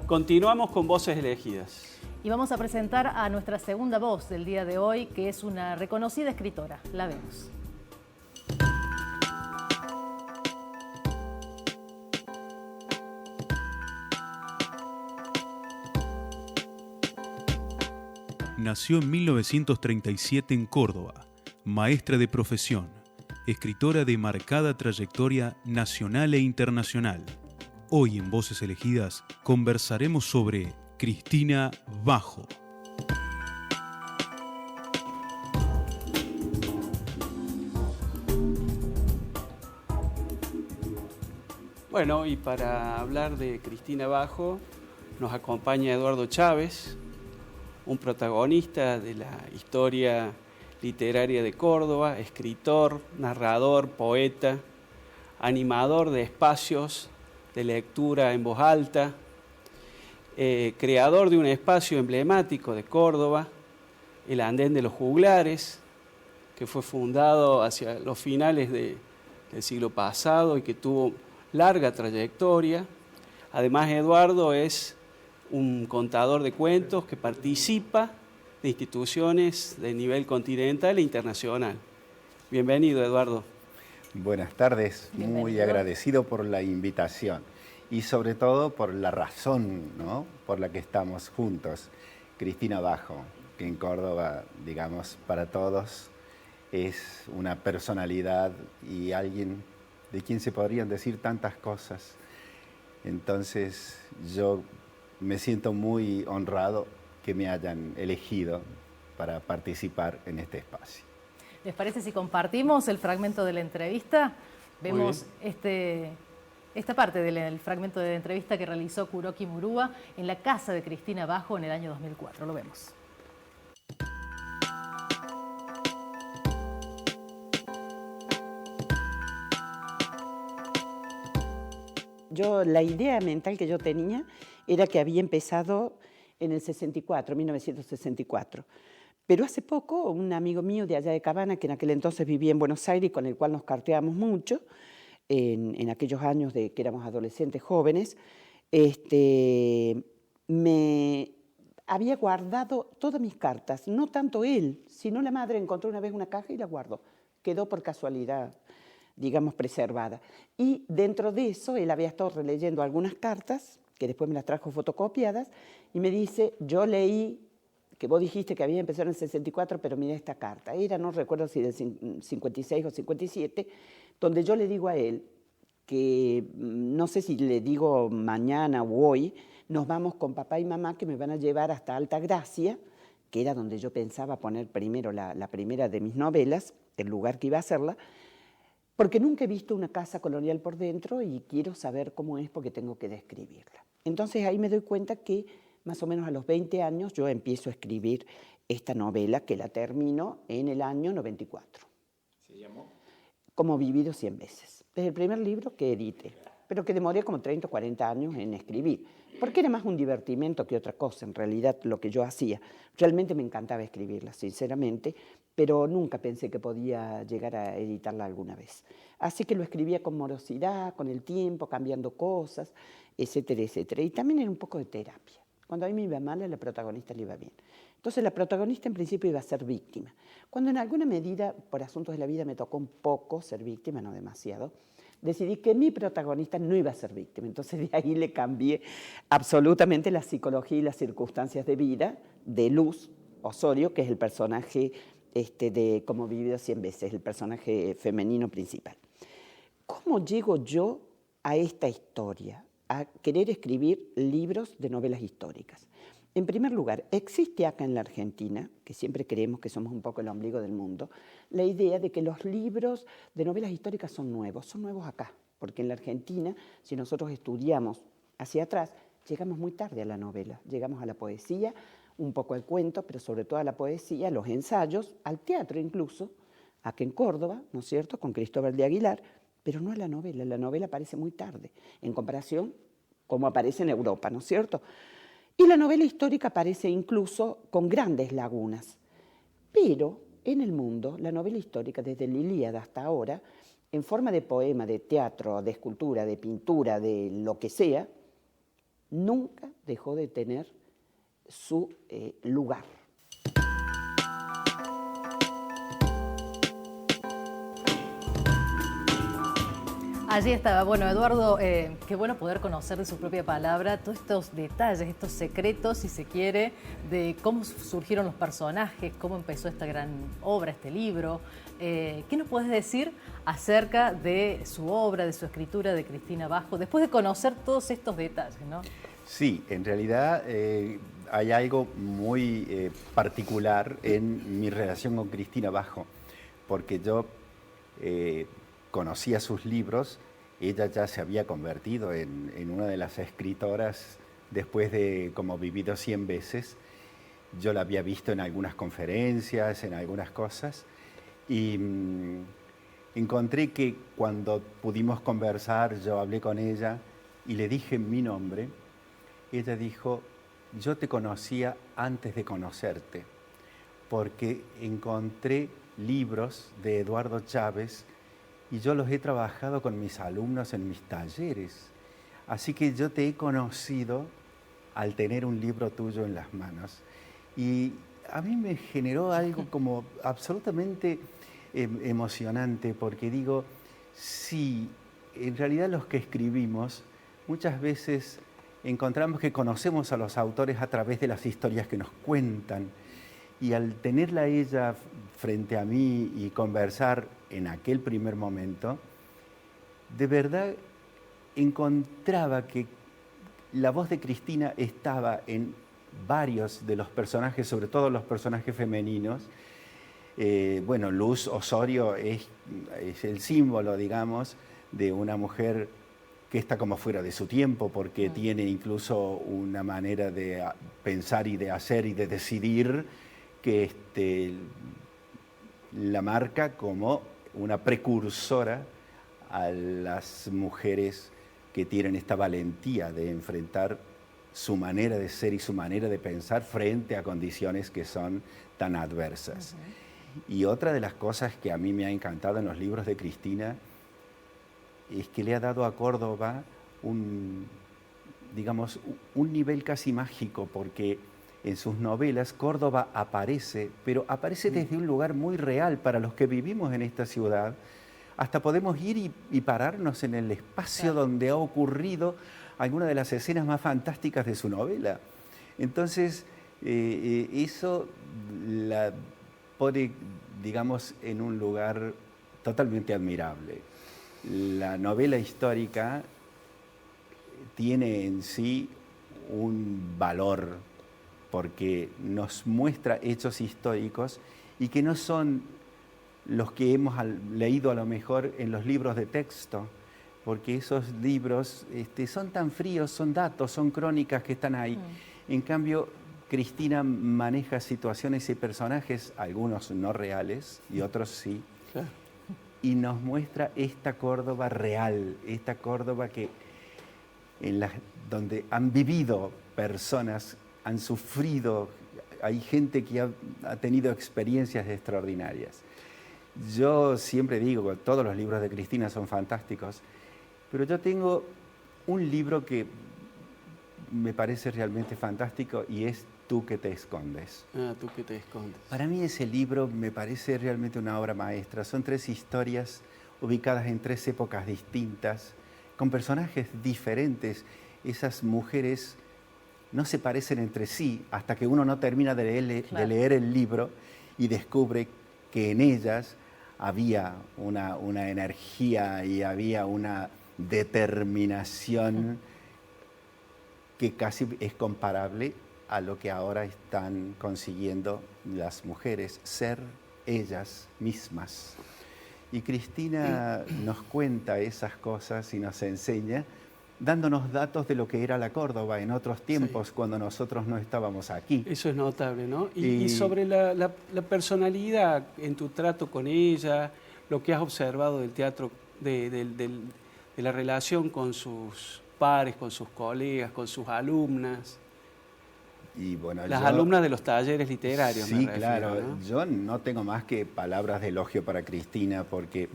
Continuamos con Voces Elegidas. Y vamos a presentar a nuestra segunda voz del día de hoy, que es una reconocida escritora. La vemos. Nació en 1937 en Córdoba, maestra de profesión, escritora de marcada trayectoria nacional e internacional. Hoy en Voces Elegidas conversaremos sobre Cristina Bajo. Bueno, y para hablar de Cristina Bajo nos acompaña Eduardo Chávez, un protagonista de la historia literaria de Córdoba, escritor, narrador, poeta, animador de espacios de lectura en voz alta, creador de un espacio emblemático de Córdoba, el Andén de los Juglares, que fue fundado hacia los finales del siglo pasado y que tuvo larga trayectoria. Además, Eduardo es un contador de cuentos que participa de instituciones de nivel continental e internacional. Bienvenido, Eduardo. Buenas tardes, Bienvenido. Muy agradecido por la invitación y sobre todo por la razón, ¿no?, por la que estamos juntos. Cristina Bajo, que en Córdoba, digamos, para todos es una personalidad y alguien de quien se podrían decir tantas cosas. Entonces yo me siento muy honrado que me hayan elegido para participar en este espacio. ¿Les parece si compartimos el fragmento de la entrevista? Vemos esta parte del fragmento de la entrevista que realizó Kuroki Murúa en la casa de Cristina Bajo en el año 2004. Lo vemos. La idea mental que yo tenía era que había empezado en el 64, 1964. Pero hace poco, un amigo mío de allá de Cabana, que en aquel entonces vivía en Buenos Aires y con el cual nos carteábamos mucho, en aquellos años de que éramos adolescentes jóvenes, me había guardado todas mis cartas. No tanto él, sino la madre encontró una vez una caja y la guardó. Quedó por casualidad, digamos, preservada. Y dentro de eso, él había estado releyendo algunas cartas, que después me las trajo fotocopiadas, y me dice, yo leí que vos dijiste que había empezado en el 64, pero mira esta carta. Era, no recuerdo si del 56 o 57, donde yo le digo a él que, no sé si le digo mañana o hoy, nos vamos con papá y mamá que me van a llevar hasta Altagracia, que era donde yo pensaba poner primero la primera de mis novelas, el lugar que iba a hacerla, porque nunca he visto una casa colonial por dentro y quiero saber cómo es porque tengo que describirla. Entonces ahí me doy cuenta que más o menos a los 20 años yo empiezo a escribir esta novela que la termino en el año 94. ¿Se llamó? Como vivido 100 veces. Es el primer libro que edité, pero que demoré como 30 o 40 años en escribir, porque era más un divertimento que otra cosa, en realidad, lo que yo hacía. Realmente me encantaba escribirla, sinceramente, pero nunca pensé que podía llegar a editarla alguna vez. Así que lo escribía con morosidad, con el tiempo, cambiando cosas, etcétera, etcétera. Y también era un poco de terapia. Cuando a mí me iba mal, a la protagonista le iba bien. Entonces la protagonista en principio iba a ser víctima. Cuando en alguna medida, por asuntos de la vida, me tocó un poco ser víctima, no demasiado, decidí que mi protagonista no iba a ser víctima. Entonces de ahí le cambié absolutamente la psicología y las circunstancias de vida de Luz Osorio, que es el personaje de Como vivido 100 veces, el personaje femenino principal. ¿Cómo llego yo a esta historia? A querer escribir libros de novelas históricas. En primer lugar, existe acá en la Argentina, que siempre creemos que somos un poco el ombligo del mundo, la idea de que los libros de novelas históricas son nuevos acá, porque en la Argentina, si nosotros estudiamos hacia atrás, llegamos muy tarde a la novela, llegamos a la poesía, un poco al cuento, pero sobre todo a la poesía, a los ensayos, al teatro incluso, acá en Córdoba, ¿no es cierto?, con Cristóbal de Aguilar, pero no a la novela aparece muy tarde, en comparación como aparece en Europa, ¿no es cierto? Y la novela histórica aparece incluso con grandes lagunas. Pero en el mundo, la novela histórica, desde la Ilíada hasta ahora, en forma de poema, de teatro, de escultura, de pintura, de lo que sea, nunca dejó de tener su lugar. Allí estaba. Bueno, Eduardo, qué bueno poder conocer de su propia palabra todos estos detalles, estos secretos, si se quiere, de cómo surgieron los personajes, cómo empezó esta gran obra, este libro. ¿Qué nos puedes decir acerca de su obra, de su escritura, de Cristina Bajo, después de conocer todos estos detalles, ¿no? Sí, en realidad hay algo muy particular en mi relación con Cristina Bajo, porque yo conocía sus libros. Ella ya se había convertido en una de las escritoras después de como vivido 100 veces. Yo la había visto en algunas conferencias, en algunas cosas, y encontré que cuando pudimos conversar, yo hablé con ella y le dije mi nombre. Ella dijo: yo te conocía antes de conocerte, porque encontré libros de Eduardo Chávez y yo los he trabajado con mis alumnos en mis talleres. Así que yo te he conocido al tener un libro tuyo en las manos. Y a mí me generó algo como absolutamente emocionante, porque digo, sí, en realidad los que escribimos muchas veces encontramos que conocemos a los autores a través de las historias que nos cuentan. Y al tenerla ella frente a mí y conversar en aquel primer momento, de verdad encontraba que la voz de Cristina estaba en varios de los personajes, sobre todo los personajes femeninos. Bueno, Luz Osorio es el símbolo, digamos, de una mujer que está como fuera de su tiempo, porque tiene incluso una manera de pensar y de hacer y de decidir que la marca como una precursora a las mujeres que tienen esta valentía de enfrentar su manera de ser y su manera de pensar frente a condiciones que son tan adversas. Y otra de las cosas que a mí me ha encantado en los libros de Cristina es que le ha dado a Córdoba digamos, un nivel casi mágico, porque en sus novelas Córdoba aparece, pero aparece desde un lugar muy real para los que vivimos en esta ciudad. Hasta podemos ir y pararnos en el espacio donde ha ocurrido alguna de las escenas más fantásticas de su novela. Entonces, eso la pone, digamos, en un lugar totalmente admirable. La novela histórica tiene en sí un valor, porque nos muestra hechos históricos y que no son los que hemos leído a lo mejor en los libros de texto, porque esos libros son tan fríos, son datos, son crónicas que están ahí. En cambio, Cristina maneja situaciones y personajes, algunos no reales y otros sí, claro, y nos muestra esta Córdoba real, esta Córdoba donde han vivido personas, han sufrido, hay gente que ha tenido experiencias extraordinarias. Yo siempre digo, todos los libros de Cristina son fantásticos, pero yo tengo un libro que me parece realmente fantástico y es Tú que te escondes. Ah, Tú que te escondes. Para mí ese libro me parece realmente una obra maestra. Son 3 historias ubicadas en 3 épocas distintas, con personajes diferentes. Esas mujeres no se parecen entre sí hasta que uno no termina de leer el libro y descubre que en ellas había una energía y había una determinación que casi es comparable a lo que ahora están consiguiendo las mujeres, ser ellas mismas. Y Cristina nos cuenta esas cosas y nos enseña, dándonos datos de lo que era la Córdoba en otros tiempos, cuando nosotros no estábamos aquí. Eso es notable, ¿no? Y sobre la personalidad en tu trato con ella, lo que has observado del teatro, de la relación con sus pares, con sus colegas, con sus alumnas. Y bueno, las alumnas de los talleres literarios. Sí, me refiero, claro. ¿No? Yo no tengo más que palabras de elogio para Cristina, porque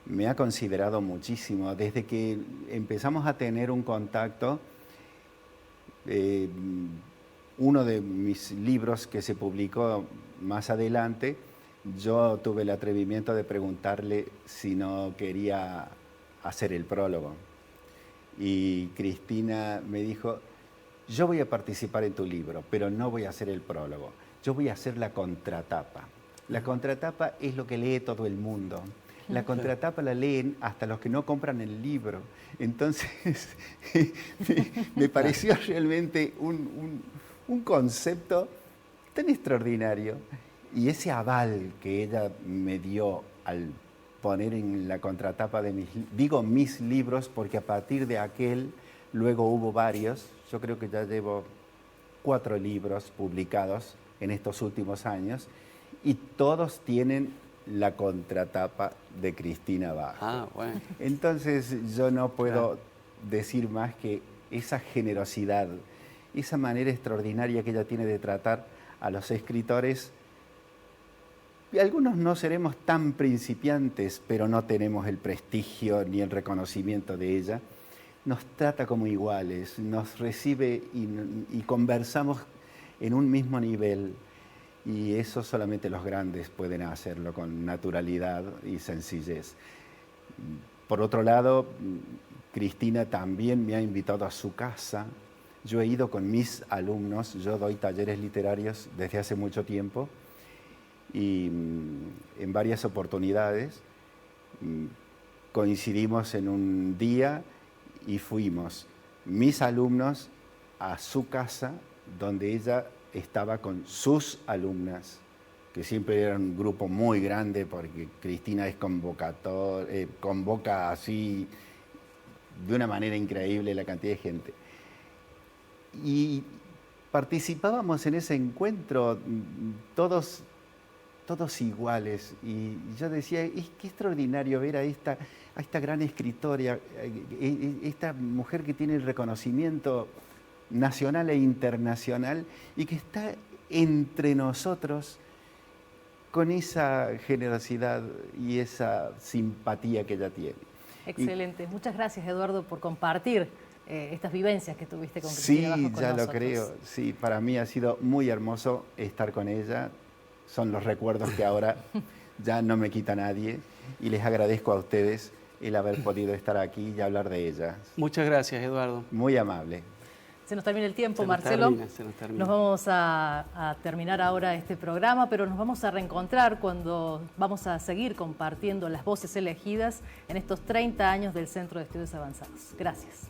me ha considerado muchísimo. Desde que empezamos a tener un contacto, Uno de mis libros que se publicó más adelante, yo tuve el atrevimiento de preguntarle si no quería hacer el prólogo. Y Cristina me dijo, yo voy a participar en tu libro, pero no voy a hacer el prólogo. Yo voy a hacer la contratapa. La contratapa es lo que lee todo el mundo. La contratapa la leen hasta los que no compran el libro. Entonces, me pareció realmente un concepto tan extraordinario. Y ese aval que ella me dio al poner en la contratapa de mis libros, porque a partir de aquel luego hubo varios. Yo creo que ya llevo 4 libros publicados en estos últimos años y todos tienen la contratapa de Cristina Bajo. Ah, bueno. Entonces yo no puedo decir más que esa generosidad, esa manera extraordinaria que ella tiene de tratar a los escritores. Y algunos no seremos tan principiantes, pero no tenemos el prestigio ni el reconocimiento de ella. Nos trata como iguales, nos recibe y conversamos en un mismo nivel. Y eso solamente los grandes pueden hacerlo con naturalidad y sencillez. Por otro lado, Cristina también me ha invitado a su casa. Yo he ido con mis alumnos, yo doy talleres literarios desde hace mucho tiempo y en varias oportunidades coincidimos en un día y fuimos mis alumnos a su casa donde ella estaba con sus alumnas, que siempre era un grupo muy grande porque Cristina es convoca así de una manera increíble la cantidad de gente. Y participábamos en ese encuentro todos iguales y yo decía, qué extraordinario ver a esta gran escritora, esta mujer que tiene el reconocimiento nacional e internacional y que está entre nosotros con esa generosidad y esa simpatía que ella tiene. Excelente. Muchas gracias, Eduardo, por compartir estas vivencias que tuviste con Cristina Bajo con nosotros. Sí, ya lo creo. Sí, para mí ha sido muy hermoso estar con ella. Son los recuerdos que ahora ya no me quita nadie y les agradezco a ustedes el haber podido estar aquí y hablar de ella. Muchas gracias, Eduardo. Muy amable. Se nos termina el tiempo, Marcelo. Se nos termina. Nos vamos a terminar ahora este programa, pero nos vamos a reencontrar cuando vamos a seguir compartiendo las voces elegidas en estos 30 años del Centro de Estudios Avanzados. Gracias.